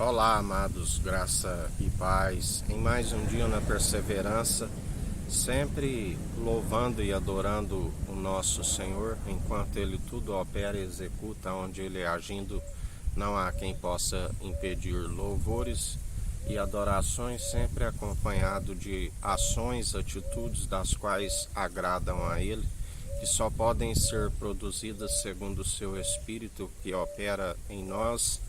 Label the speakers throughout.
Speaker 1: Olá, amados, graça e paz, em mais um dia na perseverança, sempre louvando e adorando o nosso Senhor, enquanto Ele tudo opera e executa, onde Ele agindo, não há quem possa impedir. Louvores e adorações sempre acompanhado de ações, atitudes das quais agradam a Ele, que só podem ser produzidas segundo o seu Espírito que opera em nós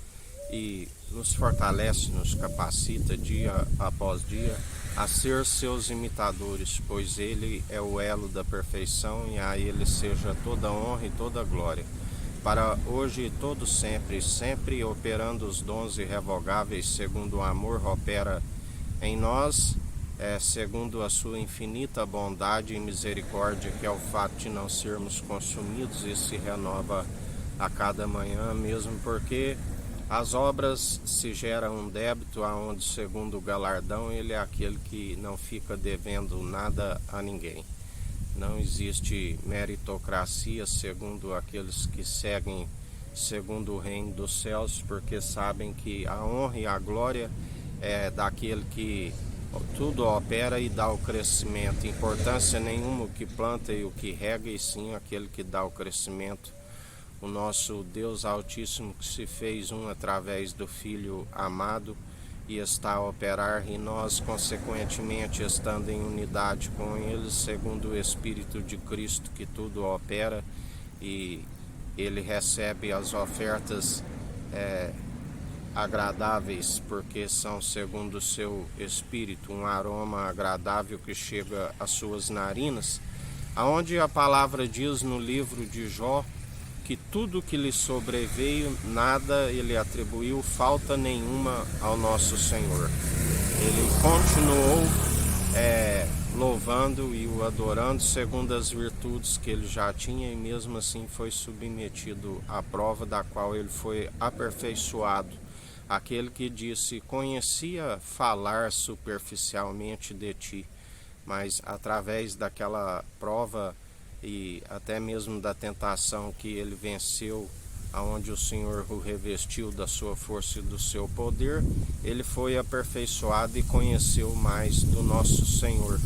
Speaker 1: e nos fortalece, nos capacita dia após dia a ser seus imitadores, pois Ele é o elo da perfeição e a Ele seja toda honra e toda glória. Para hoje e todo sempre, sempre operando os dons irrevogáveis, segundo o amor opera em nós, segundo a sua infinita bondade e misericórdia, que é o fato de não sermos consumidos e se renova a cada manhã, mesmo porque as obras se geram um débito, aonde segundo o galardão ele é aquele que não fica devendo nada a ninguém. Não existe meritocracia segundo aqueles que seguem segundo o reino dos céus, porque sabem que a honra e a glória é daquele que tudo opera e dá o crescimento. Importância nenhuma o que planta e o que rega, e sim aquele que dá o crescimento. O nosso Deus Altíssimo, que se fez um através do Filho amado e está a operar, e nós consequentemente estando em unidade com Ele, segundo o Espírito de Cristo que tudo opera, e Ele recebe as ofertas agradáveis, porque são segundo o seu Espírito, um aroma agradável que chega às suas narinas, aonde a palavra diz no livro de Jó que tudo que lhe sobreveio, nada ele atribuiu falta nenhuma ao nosso Senhor. Ele continuou louvando e o adorando segundo as virtudes que ele já tinha, e mesmo assim foi submetido à prova da qual ele foi aperfeiçoado. Aquele que disse: conhecia falar superficialmente de ti, mas através daquela prova e até mesmo da tentação que ele venceu, aonde o Senhor o revestiu da sua força e do seu poder, ele foi aperfeiçoado e conheceu mais do nosso Senhor.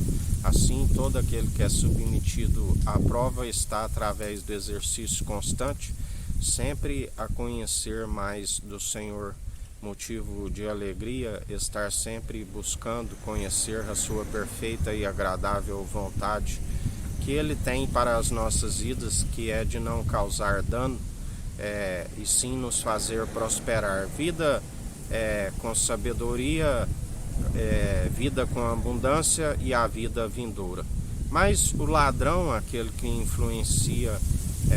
Speaker 1: Assim, todo aquele que é submetido à prova está, através do exercício constante, sempre a conhecer mais do Senhor. Motivo de alegria estar sempre buscando conhecer a sua perfeita e agradável vontade, que Ele tem para as nossas vidas, que é de não causar dano, e sim nos fazer prosperar. Vida com sabedoria, vida com abundância e a vida vindoura. Mas o ladrão, aquele que influencia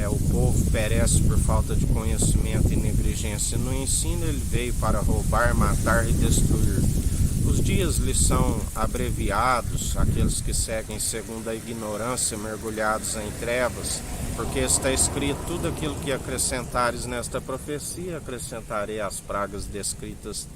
Speaker 1: o povo, perece por falta de conhecimento e negligência no ensino. Ele veio para roubar, matar e destruir. Os dias lhes são abreviados, aqueles que seguem segundo a ignorância, mergulhados em trevas, porque está escrito: tudo aquilo que acrescentares nesta profecia, acrescentarei as pragas descritas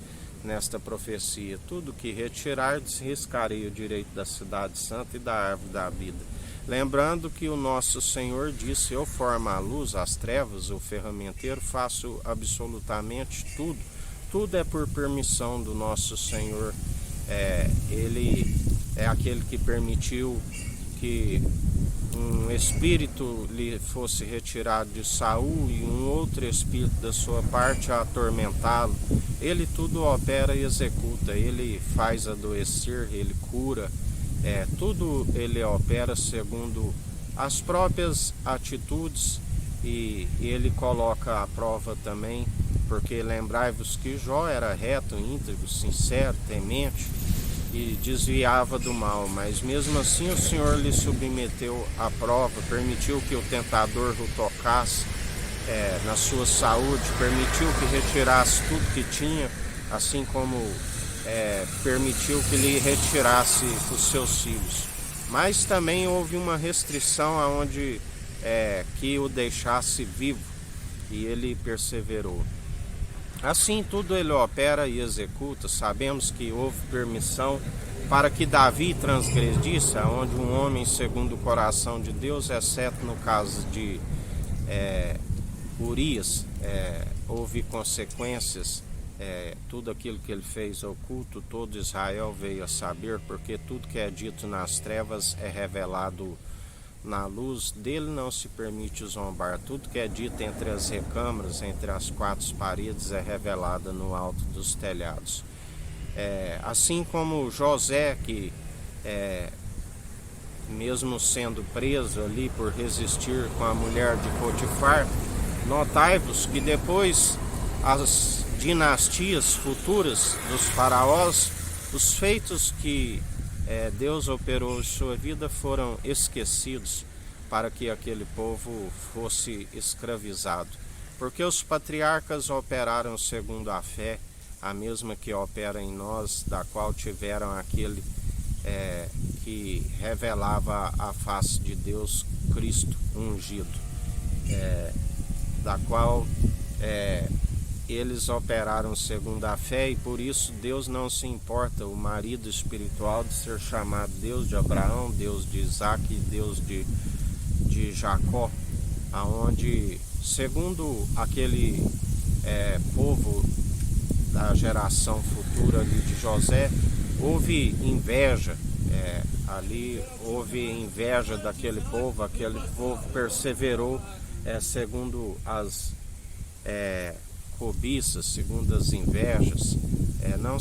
Speaker 1: nesta profecia. Tudo que retirardes, riscarei o direito da cidade santa e da árvore da vida. Lembrando que o nosso Senhor disse: eu formo a luz, as trevas, o ferramenteiro, faço absolutamente tudo. Tudo é por permissão do nosso Senhor. Ele é aquele que permitiu que um espírito lhe fosse retirado de Saul e um outro espírito da sua parte a atormentá-lo. Ele tudo opera e executa. Ele faz adoecer, ele cura. Tudo ele opera segundo as próprias atitudes, e ele coloca à prova também, porque lembrai-vos que Jó era reto, íntegro, sincero, temente e desviava do mal, mas mesmo assim o Senhor lhe submeteu à prova, permitiu que o tentador o tocasse na sua saúde, permitiu que retirasse tudo que tinha, assim como permitiu que lhe retirasse os seus filhos. Mas também houve uma restrição aonde que o deixasse vivo, e ele perseverou. Assim tudo ele opera e executa. Sabemos que houve permissão para que Davi transgredisse, onde um homem segundo o coração de Deus, exceto no caso de Urias, houve consequências tudo aquilo que ele fez oculto, todo Israel veio a saber, porque tudo que é dito nas trevas é revelado na luz. Dele não se permite zombar. Tudo que é dito entre as recâmaras, entre as quatro paredes, é revelado no alto dos telhados. Assim como José, que mesmo sendo preso ali por resistir com a mulher de Potifar, notai-vos que depois as dinastias futuras dos faraós, os feitos que Deus operou em sua vida foram esquecidos para que aquele povo fosse escravizado. Porque os patriarcas operaram segundo a fé, a mesma que opera em nós, da qual tiveram aquele que revelava a face de Deus, Cristo ungido, da qual eles operaram segundo a fé, e por isso Deus não se importa, o marido espiritual, de ser chamado Deus de Abraão, Deus de Isaac e Deus de Jacó, aonde, segundo aquele povo da geração futura ali de José, houve inveja, ali houve inveja daquele povo, aquele povo perseverou segundo as cobiças, segundo as invejas, não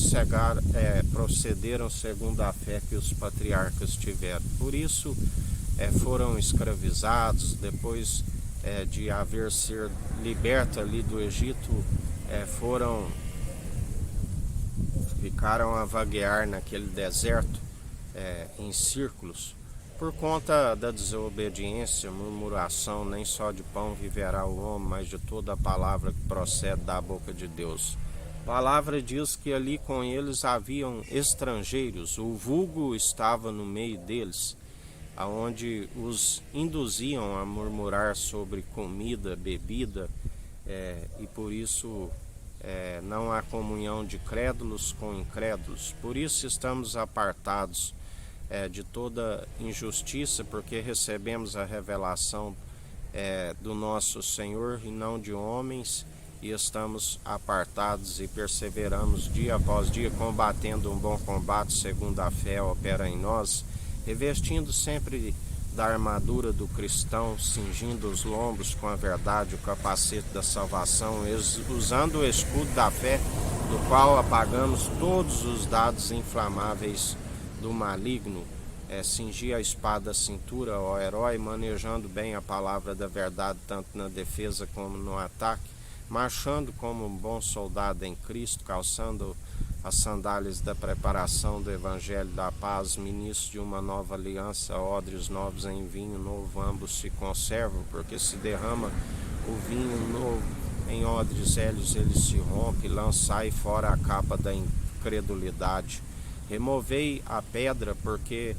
Speaker 1: procederam segundo a fé que os patriarcas tiveram. Por isso foram escravizados. Depois de haver sido liberto ali do Egito, ficaram a vaguear naquele deserto em círculos, por conta da desobediência, murmuração. Nem só de pão viverá o homem, mas de toda a palavra que procede da boca de Deus. A palavra diz que ali com eles haviam estrangeiros, o vulgo estava no meio deles, aonde os induziam a murmurar sobre comida, bebida, e por isso não há comunhão de crédulos com incrédulos. Por isso estamos apartados de toda injustiça, porque recebemos a revelação do nosso Senhor e não de homens, e estamos apartados e perseveramos dia após dia, combatendo um bom combate segundo a fé opera em nós, revestindo sempre da armadura do cristão, cingindo os lombos com a verdade, o capacete da salvação, usando o escudo da fé, do qual apagamos todos os dados inflamáveis do maligno. Cingir a espada da cintura, ó herói, manejando bem a palavra da verdade, tanto na defesa como no ataque, marchando como um bom soldado em Cristo, calçando as sandálias da preparação do Evangelho da paz, ministros de uma nova aliança, odres novos em vinho novo, ambos se conservam, porque se derrama o vinho novo em odres velhos, ele se rompe, lançai fora a capa da incredulidade. Removei a pedra, porque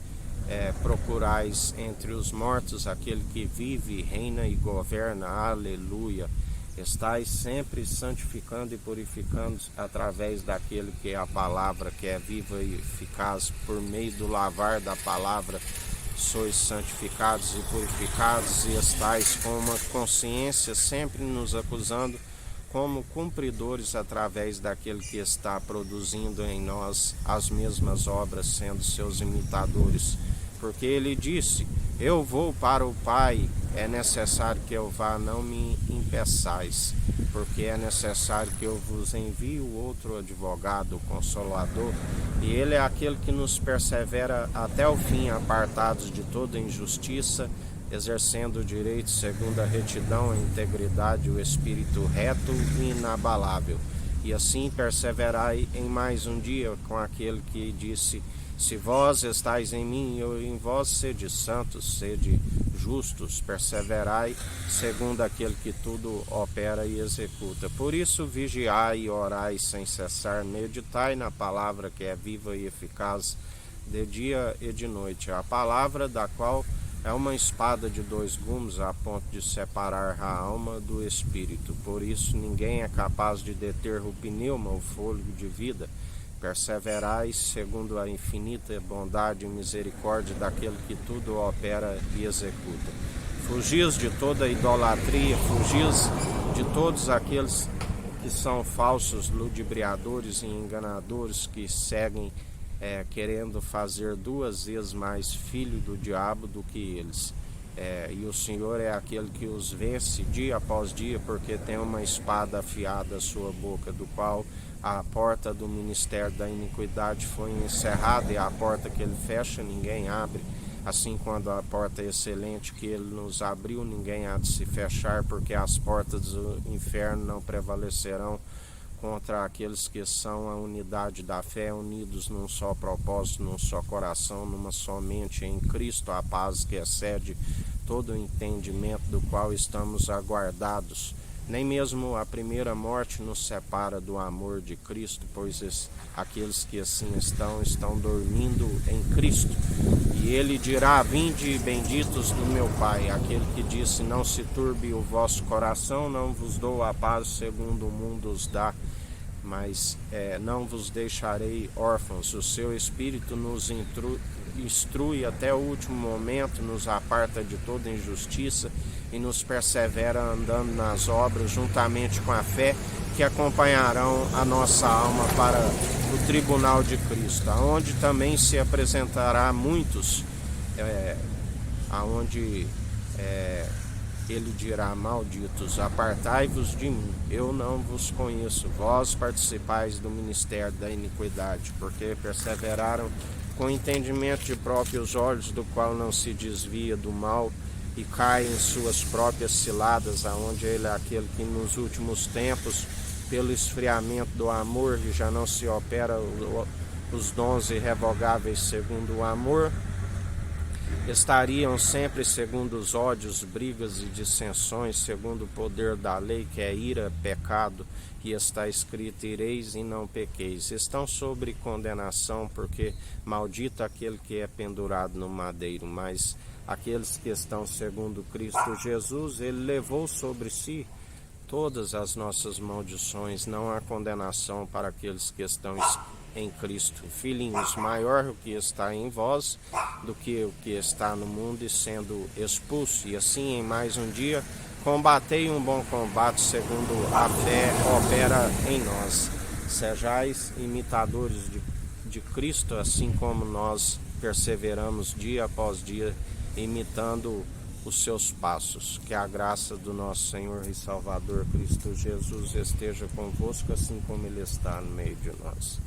Speaker 1: procurais entre os mortos aquele que vive, reina e governa. Aleluia. Estais sempre santificando e purificando através daquele que é a palavra, que é viva e eficaz. Por meio do lavar da palavra sois santificados e purificados, e estais com uma consciência sempre nos acusando, como cumpridores através daquele que está produzindo em nós as mesmas obras, sendo seus imitadores. Porque ele disse: eu vou para o Pai, é necessário que eu vá, não me impeçais, porque é necessário que eu vos envie o outro advogado, o Consolador, e ele é aquele que nos persevera até o fim, apartados de toda injustiça, exercendo o direito segundo a retidão, a integridade, o espírito reto e inabalável. E assim perseverai em mais um dia com aquele que disse: se vós estáis em mim e eu em vós, sede santos, sede justos, perseverai segundo aquele que tudo opera e executa. Por isso vigiai e orai sem cessar, meditai na palavra que é viva e eficaz, de dia e de noite. A palavra da qual é uma espada de dois gumes, a ponto de separar a alma do espírito. Por isso ninguém é capaz de deter o pneuma, o fôlego de vida. Perseverais segundo a infinita bondade e misericórdia daquele que tudo opera e executa. Fugis de toda idolatria, fugis de todos aqueles que são falsos ludibriadores e enganadores, que seguem querendo fazer 2 vezes mais filho do diabo do que eles. E o Senhor é aquele que os vence dia após dia, porque tem uma espada afiada à sua boca, do qual a porta do ministério da iniquidade foi encerrada, e a porta que ele fecha ninguém abre. Assim, quando a porta excelente que ele nos abriu, ninguém há de se fechar, porque as portas do inferno não prevalecerão contra aqueles que são a unidade da fé, unidos num só propósito, num só coração, numa só mente em Cristo, a paz que excede todo o entendimento, do qual estamos aguardados. Nem mesmo a primeira morte nos separa do amor de Cristo, pois aqueles que assim estão dormindo em Cristo. E ele dirá: vinde benditos do meu Pai, aquele que disse: não se turbe o vosso coração, não vos dou a paz segundo o mundo os dá, mas não vos deixarei órfãos. O seu Espírito nos instrui até o último momento, nos aparta de toda injustiça e nos persevera andando nas obras, juntamente com a fé, que acompanharão a nossa alma para o tribunal de Cristo, aonde também se apresentará muitos, aonde ele dirá: malditos, apartai-vos de mim, eu não vos conheço, vós participais do ministério da iniquidade, porque perseveraram com entendimento de próprios olhos, do qual não se desvia do mal, e cai em suas próprias ciladas, aonde ele é aquele que nos últimos tempos, pelo esfriamento do amor, já não se opera os dons irrevogáveis segundo o amor, estariam sempre segundo os ódios, brigas e dissensões, segundo o poder da lei, que é ira, pecado, que está escrito: ireis e não pequeis. Estão sobre condenação, porque maldito aquele que é pendurado no madeiro. Mas aqueles que estão segundo Cristo Jesus, ele levou sobre si todas as nossas maldições. Não há condenação para aqueles que estão em Cristo. Filhinhos, maior o que está em vós do que o que está no mundo, e sendo expulso. E assim, em mais um dia, combatei um bom combate, segundo a fé opera em nós. Sejais imitadores de Cristo, assim como nós perseveramos dia após dia, imitando os seus passos. Que a graça do nosso Senhor e Salvador Cristo Jesus esteja convosco, assim como Ele está no meio de nós.